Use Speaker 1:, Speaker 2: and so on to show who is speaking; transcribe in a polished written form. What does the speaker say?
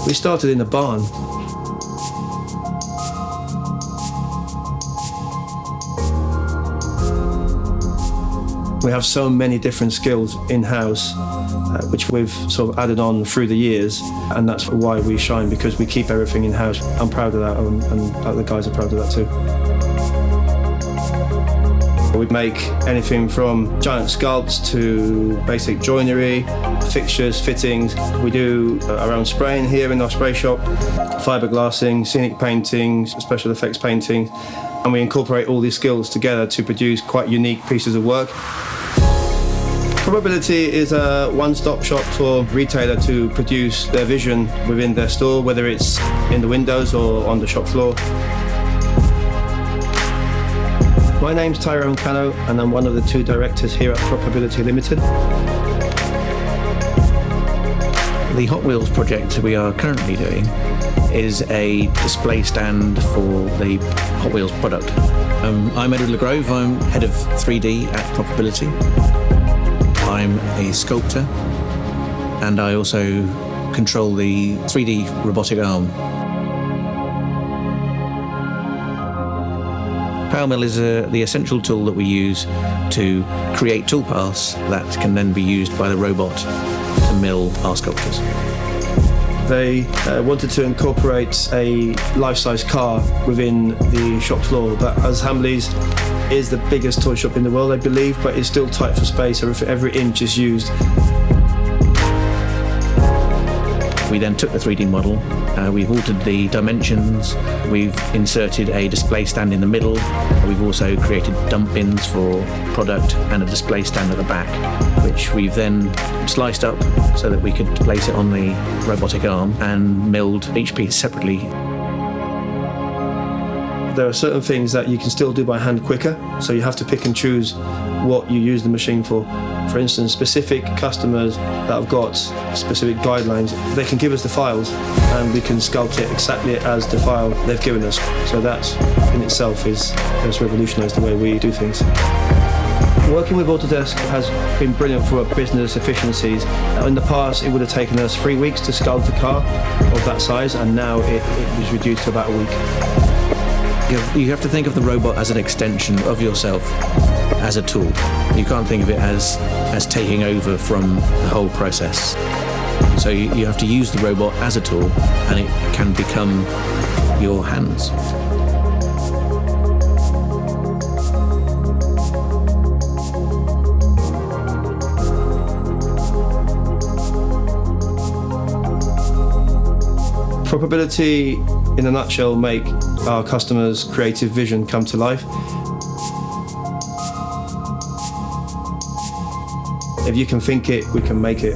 Speaker 1: We started in a barn. We have so many different skills in-house, which we've sort of added on through the years, and that's why we shine, because we keep everything in-house. I'm proud of that, and the guys are proud of that too. We make anything from giant sculpts to basic joinery, fixtures, fittings. We do our own spraying here in our spray shop, fiberglassing, scenic painting, special effects painting, and we incorporate all these skills together to produce quite unique pieces of work. Propability is a one-stop shop for retailer to produce their vision within their store, whether it's in the windows or on the shop floor. My name's Tyrone Cano, and I'm one of the two directors here at Propability Limited.
Speaker 2: The Hot Wheels project we are currently doing is a display stand for the Hot Wheels product. I'm Edward LeGrove, I'm head of 3D at Propability. I'm a sculptor, and I also control the 3D robotic arm. Power Mill is the essential tool that we use to create toolpaths that can then be used by the robot to mill our sculptures.
Speaker 1: They wanted to incorporate a life-size car within the shop floor, but as Hamleys is the biggest toy shop in the world, I believe, but it's still tight for space, so every inch is used.
Speaker 2: We then took the 3D model, we've altered the dimensions, we've inserted a display stand in the middle, we've also created dump bins for product and a display stand at the back, which we've then sliced up so that we could place it on the robotic arm and milled each piece separately.
Speaker 1: There are certain things that you can still do by hand quicker, so you have to pick and choose what you use the machine for. For instance, specific customers that have got specific guidelines, they can give us the files and we can sculpt it exactly as the file they've given us. So that in itself has revolutionised the way we do things. Working with Autodesk has been brilliant for our business efficiencies. In the past, it would have taken us 3 weeks to sculpt a car of that size, and now it was reduced to about a week.
Speaker 2: You have to think of the robot as an extension of yourself, as a tool. You can't think of it as taking over from the whole process. So you have to use the robot as a tool, and it can become your hands.
Speaker 1: Propability, in a nutshell, make our customers' creative vision come to life. If you can think it, we can make it.